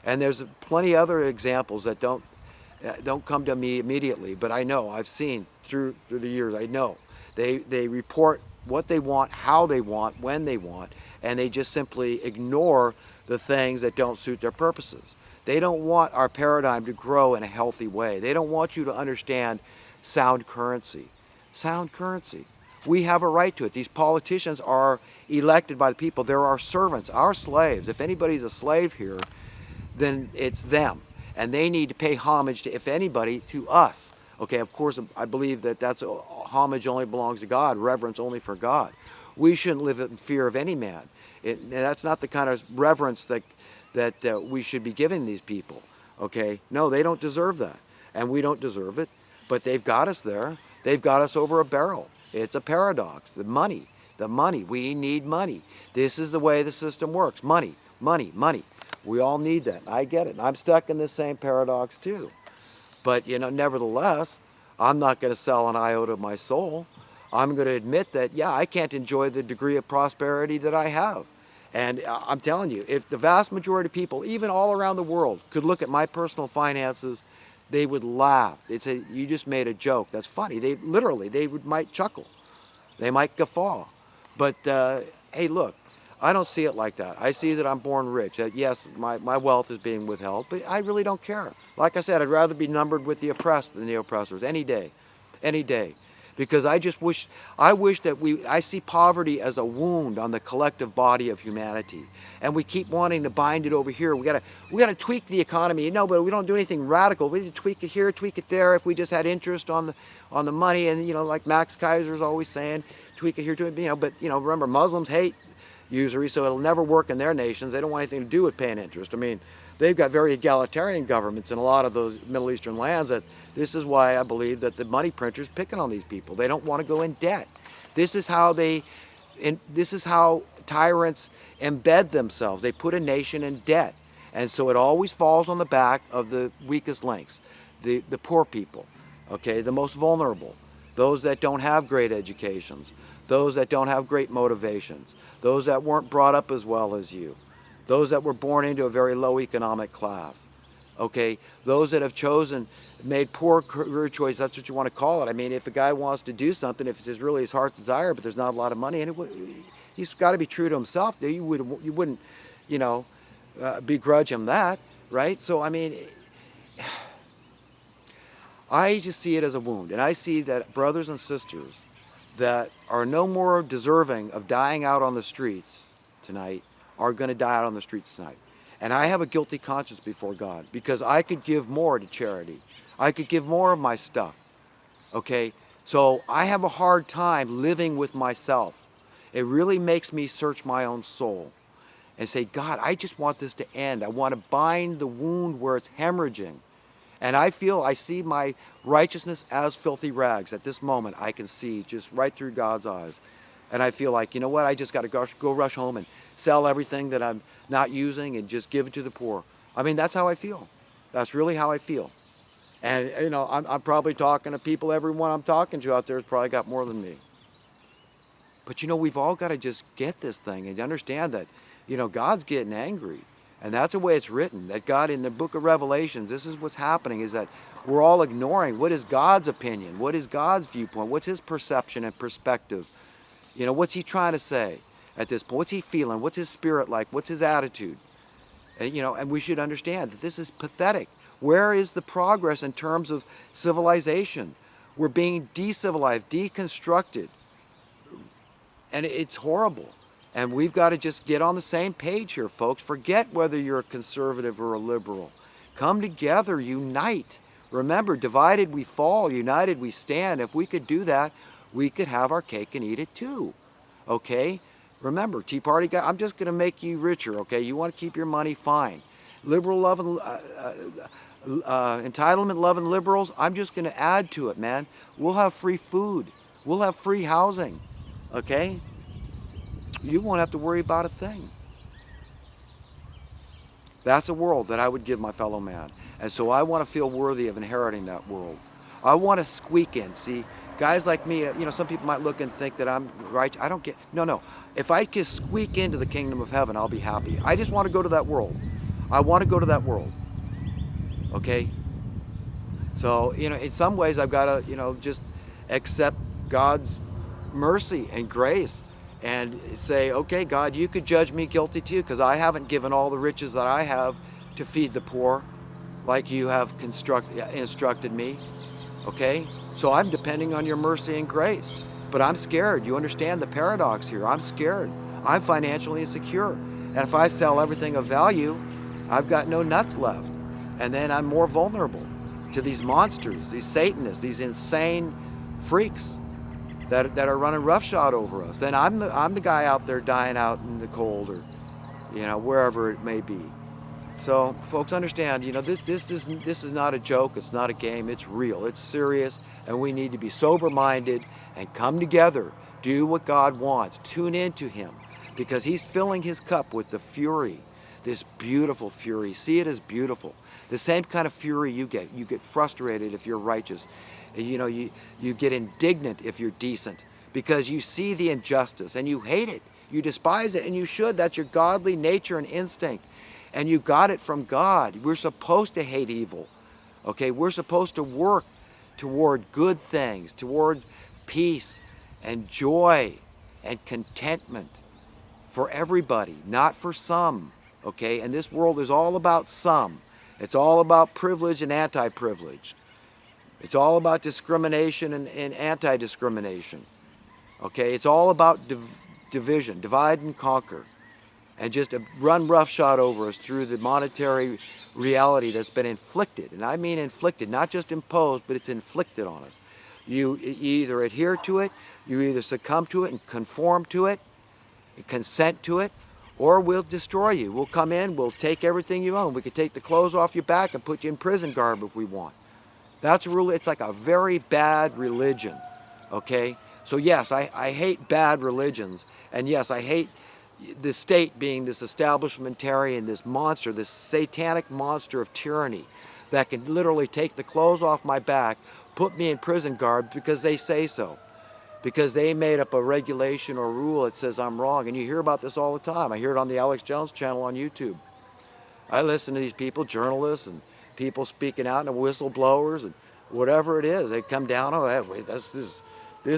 And there's plenty other examples that don't come to me immediately, but I know, I've seen through the years, I know. They report what they want, how they want, when they want, and they just simply ignore the things that don't suit their purposes. They don't want our paradigm to grow in a healthy way. They don't want you to understand sound currency. Sound currency. We have a right to it. These politicians are elected by the people. They're our servants, our slaves. If anybody's a slave here, then it's them. And they need to pay homage to, if anybody, to us. Okay, of course, I believe that homage only belongs to God, reverence only for God. We shouldn't live in fear of any man. That's not the kind of reverence that we should be giving these people. Okay, no, they don't deserve that. And we don't deserve it, but they've got us there. They've got us over a barrel. It's a paradox. The money, we need money. This is the way the system works. Money, money, money. We all need that. I get it. I'm stuck in this same paradox too. But, nevertheless, I'm not going to sell an iota of my soul. I'm going to admit that, yeah, I can't enjoy the degree of prosperity that I have. And I'm telling you, if the vast majority of people, even all around the world, could look at my personal finances, they would laugh. They'd say, you just made a joke. That's funny. They might chuckle. They might guffaw. But, hey, look, I don't see it like that. I see that I'm born rich. That yes, my wealth is being withheld, but I really don't care. Like I said, I'd rather be numbered with the oppressed than the oppressors any day. Any day. Because I wish that I see poverty as a wound on the collective body of humanity. And we keep wanting to bind it over here. We gotta tweak the economy. No, but we don't do anything radical. We need to tweak it here, tweak it there. If we just had interest on the money, and like Max Kaiser's always saying, tweak it here, tweak it, but remember, Muslims hate usury, so it'll never work in their nations. They don't want anything to do with paying interest. I mean, they've got very egalitarian governments in a lot of those Middle Eastern lands. That this is why I believe that the money printers picking on these people. They don't want to go in debt. This is how tyrants embed themselves. They put a nation in debt, and so it always falls on the back of the weakest links, the poor people, okay, the most vulnerable, those that don't have great educations, those that don't have great motivations, those that weren't brought up as well as you, those that were born into a very low economic class, okay, those that have made poor career choices, that's what you want to call it. I mean, if a guy wants to do something, if it's really his heart's desire, but there's not a lot of money, and he's got to be true to himself. You wouldn't, begrudge him that, right? So, I mean, I just see it as a wound, and I see that brothers and sisters that are no more deserving of dying out on the streets tonight are going to die out on the streets tonight. And I have a guilty conscience before God because I could give more to charity. I could give more of my stuff, okay? So I have a hard time living with myself. It really makes me search my own soul and say, God, I just want this to end. I want to bind the wound where it's hemorrhaging. And I see my righteousness as filthy rags. At this moment, I can see just right through God's eyes. And I feel like, you know what, I just got to go rush home and sell everything that I'm not using and just give it to the poor. I mean, that's how I feel. That's really how I feel. And, I'm probably talking to people, everyone I'm talking to out there has probably got more than me. But, we've all got to just get this thing and understand that, God's getting angry. And that's the way it's written, that God in the book of Revelations, this is what's happening, is that we're all ignoring what is God's opinion, what is God's viewpoint, what's his perception and perspective. What's he trying to say at this point? What's he feeling? What's his spirit like? What's his attitude? And, and we should understand that this is pathetic. Where is the progress in terms of civilization? We're being decivilized, deconstructed. And it's horrible. And we've got to just get on the same page here, folks. Forget whether you're a conservative or a liberal. Come together, unite. Remember, divided we fall, united we stand. If we could do that, we could have our cake and eat it too. Okay? Remember, Tea Party guy, I'm just going to make you richer, okay? You want to keep your money, fine. Liberal love and entitlement loving liberals, I'm just going to add to it, man. We'll have free food. We'll have free housing, okay? You won't have to worry about a thing. That's a world that I would give my fellow man. And so I want to feel worthy of inheriting that world. I want to squeak in. See, guys like me, some people might look and think that I'm right. I don't get, no. If I can squeak into the kingdom of heaven, I'll be happy. I just want to go to that world. I want to go to that world. Okay? So, in some ways I've got to, just accept God's mercy and grace and say, okay, God, you could judge me guilty too, because I haven't given all the riches that I have to feed the poor like you have instructed me. Okay? So I'm depending on your mercy and grace. But I'm scared. You understand the paradox here. I'm scared. I'm financially insecure. And if I sell everything of value, I've got no nuts left. And then I'm more vulnerable to these monsters, these Satanists, these insane freaks that are running roughshod over us. Then I'm the guy out there dying out in the cold, or wherever it may be. So folks, understand, this is not a joke, it's not a game, it's real, it's serious, and we need to be sober-minded and come together, do what God wants, tune into him, because he's filling his cup with the fury, this beautiful fury. See it as beautiful. The same kind of fury you get. You get frustrated if you're righteous. You get indignant if you're decent, because you see the injustice and you hate it. You despise it, and you should. That's your godly nature and instinct. And you got it from God. We're supposed to hate evil. Okay? We're supposed to work toward good things, toward peace and joy and contentment for everybody, not for some. Okay? And this world is all about some. It's all about privilege and anti-privileged. It's all about discrimination and anti-discrimination. Okay? It's all about division, divide and conquer, and just run roughshod over us through the monetary reality that's been inflicted. And I mean inflicted, not just imposed, but it's inflicted on us. You either adhere to it, you either succumb to it and conform to it, and consent to it, or we'll destroy you. We'll come in, we'll take everything you own. We could take the clothes off your back and put you in prison garb if we want. That's a rule. It's like a very bad religion. Okay? So yes, I hate bad religions. And yes, I hate the state being this establishmentarian, this monster, this satanic monster of tyranny that can literally take the clothes off my back, put me in prison garb because they say so. Because they made up a regulation or rule that says I'm wrong. And you hear about this all the time. I hear it on the Alex Jones channel on YouTube. I listen to these people, journalists and people speaking out, and whistleblowers and whatever it is. They come down, oh, hey, wait, this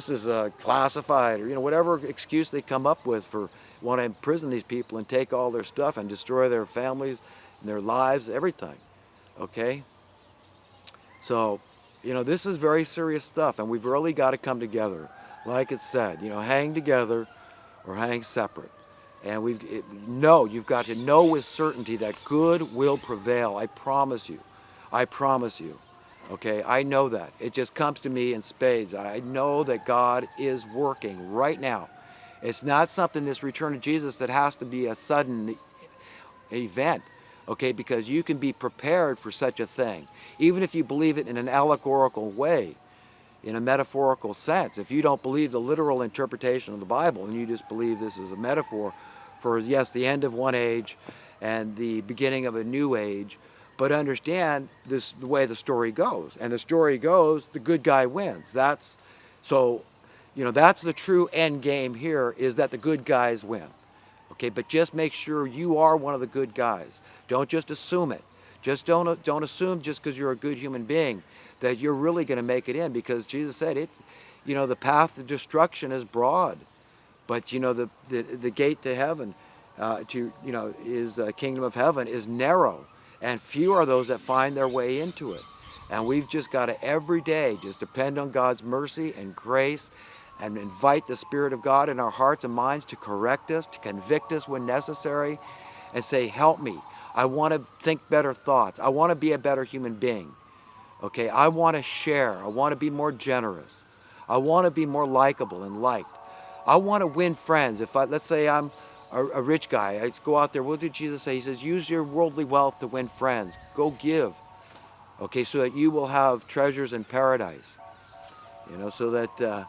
is classified, or whatever excuse they come up with for want to imprison these people and take all their stuff and destroy their families and their lives, everything. Okay? So, this is very serious stuff, and we've really got to come together. Like it said, hang together or hang separate. And you've got to know with certainty that good will prevail. I promise you. I promise you. Okay, I know that. It just comes to me in spades. I know that God is working right now. It's not something, this return of Jesus, that has to be a sudden event. Okay, because you can be prepared for such a thing. Even if you believe it in an allegorical way, in a metaphorical sense. If you don't believe the literal interpretation of the Bible, and you just believe this is a metaphor for, yes, the end of one age and the beginning of a new age, but understand this, the way the story goes. And the story goes, the good guy wins. That's the true end game here, is that the good guys win. Okay, but just make sure you are one of the good guys. Don't just assume it. Just don't assume just because you're a good human being that you're really going to make it in, because Jesus said it's, the path to destruction is broad, but the gate to heaven, is kingdom of heaven is narrow, and few are those that find their way into it. And we've just got to every day just depend on God's mercy and grace, and invite the Spirit of God in our hearts and minds to correct us, to convict us when necessary, and say, help me. I want to think better thoughts. I want to be a better human being. Okay, I want to share. I want to be more generous. I want to be more likable and liked. I want to win friends. Let's say I'm a rich guy. I go out there. What did Jesus say? He says, use your worldly wealth to win friends. Go give. Okay, so that you will have treasures in paradise. So that,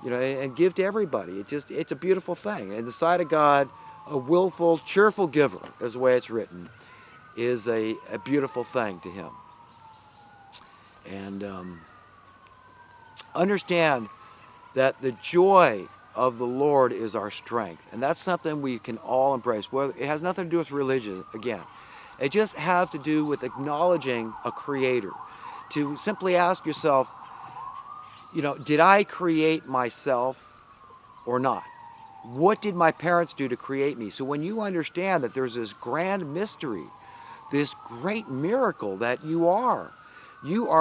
and give to everybody. It's a beautiful thing. In the sight of God, a willful, cheerful giver, is the way it's written, is a beautiful thing to him. And understand that the joy of the Lord is our strength. And that's something we can all embrace. Well, it has nothing to do with religion, again. It just has to do with acknowledging a creator. To simply ask yourself, did I create myself or not? What did my parents do to create me? So when you understand that there's this grand mystery, this great miracle that you are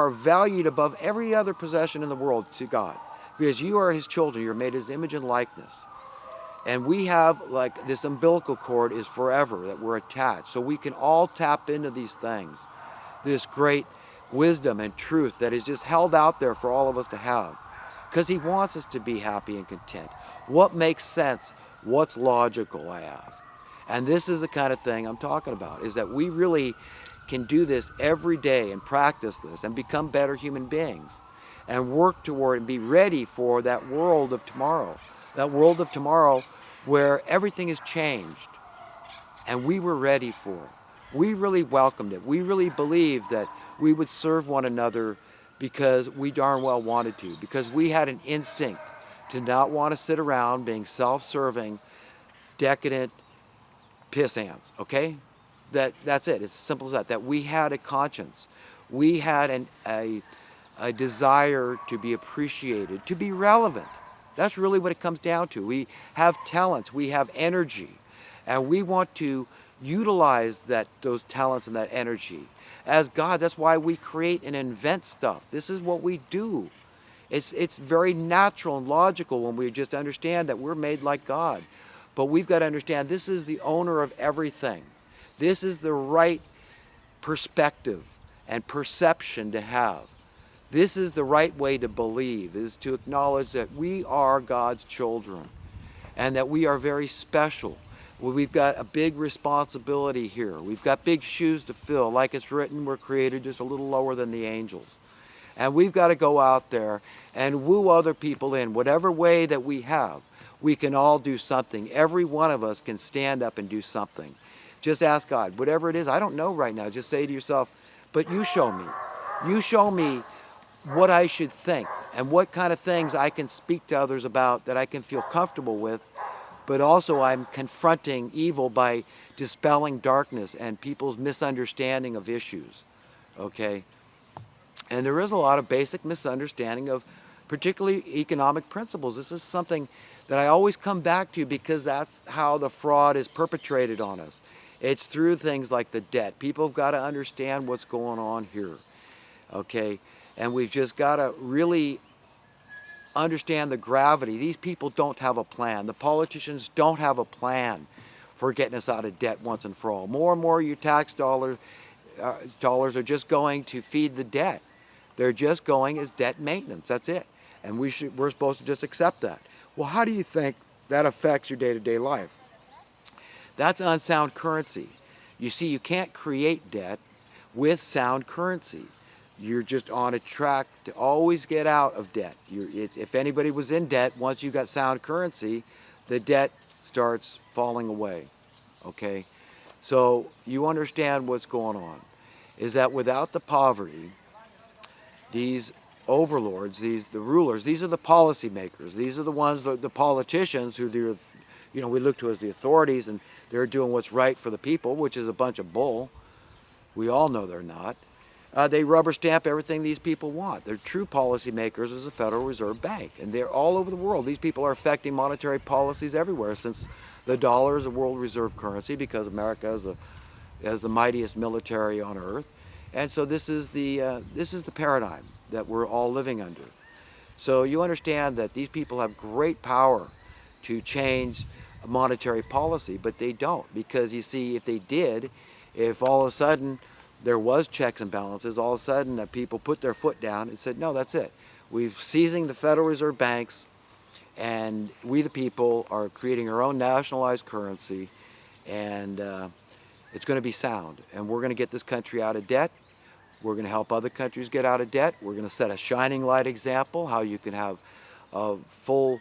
valued above every other possession in the world to God, because you are his children. You're made his image and likeness. And we have, like, this umbilical cord is forever that we're attached. So we can all tap into these things, this great wisdom and truth that is just held out there for all of us to have. Because he wants us to be happy and content. What makes sense? What's logical, I ask. And this is the kind of thing I'm talking about, is that we really can do this every day and practice this and become better human beings and work toward and be ready for that world of tomorrow. That world of tomorrow where everything is changed. And we were ready for it. We really welcomed it. We really believed that we would serve one another because we darn well wanted to, because we had an instinct to not want to sit around being self-serving, decadent piss ants, okay? That's it. It's as simple as that. That we had a conscience. We had a desire to be appreciated, to be relevant. That's really what it comes down to. We have talents, we have energy, and we want to utilize those talents and that energy. As God, that's why we create and invent stuff. This is what we do. It's very natural and logical when we just understand that we're made like God. But we've got to understand this is the owner of everything. This is the right perspective and perception to have. This is the right way to believe, is to acknowledge that we are God's children and that we are very special. Well, we've got a big responsibility here. We've got big shoes to fill. Like it's written, we're created just a little lower than the angels. And we've got to go out there and woo other people in whatever way that we have. We can all do something. Every one of us can stand up and do something. Just ask God, whatever it is, I don't know right now. Just say to yourself, but you show me. You show me what I should think and what kind of things I can speak to others about that I can feel comfortable with, but also I'm confronting evil by dispelling darkness and people's misunderstanding of issues, okay? And there is a lot of basic misunderstanding of particularly economic principles. This is something that I always come back to because that's how the fraud is perpetrated on us. It's through things like the debt. People have got to understand what's going on here, okay? And we've just got to really understand the gravity. These people don't have a plan. The politicians don't have a plan for getting us out of debt once and for all. More and more your tax dollars are just going to feed the debt. They're just going as debt maintenance. That's it. And we're supposed to just accept that. Well, how do you think that affects your day-to-day life? That's unsound currency. You see, you can't create debt with sound currency. You're just on a track to always get out of debt. If anybody was in debt, once you got sound currency, the debt starts falling away, okay? So you understand what's going on, is that without the poverty, these overlords, the rulers, these are the policymakers, these are the ones, the politicians who we look to as the authorities, and they're doing what's right for the people, which is a bunch of bull. We all know they're not. They rubber stamp everything these people want. They're true policymakers as the Federal Reserve Bank, and they're all over the world. These people are affecting monetary policies everywhere, since the dollar is a world reserve currency because America has the mightiest military on earth. And so this is the paradigm that we're all living under. So you understand that these people have great power to change monetary policy, but they don't, because you see, if they did, if all of a sudden there was checks and balances, all of a sudden people put their foot down and said, no, that's it. We're seizing the Federal Reserve banks, and we the people are creating our own nationalized currency, and it's going to be sound. And we're going to get this country out of debt. We're going to help other countries get out of debt. We're going to set a shining light example, how you can have full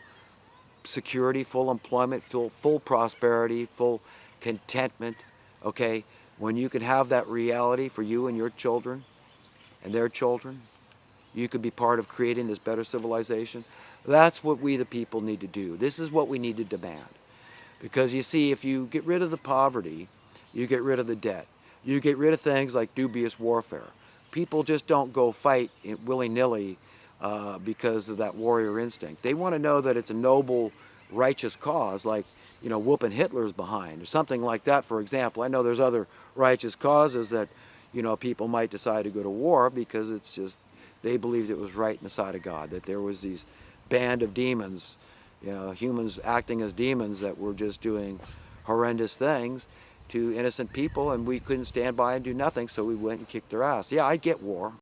security, full employment, full prosperity, full contentment, okay? When you can have that reality for you and your children and their children, you could be part of creating this better civilization. That's what we the people need to do. This is what we need to demand. Because you see, if you get rid of the poverty, you get rid of the debt. You get rid of things like dubious warfare. People just don't go fight willy-nilly because of that warrior instinct. They want to know that it's a noble, righteous cause, like, you know, whooping Hitler's behind or something like that, for example. I know there's other righteous causes that, you know, people might decide to go to war because it's just, they believed it was right in the sight of God, that there was these band of demons, you know, humans acting as demons that were just doing horrendous things to innocent people, and we couldn't stand by and do nothing, so we went and kicked their ass. Yeah, I get war.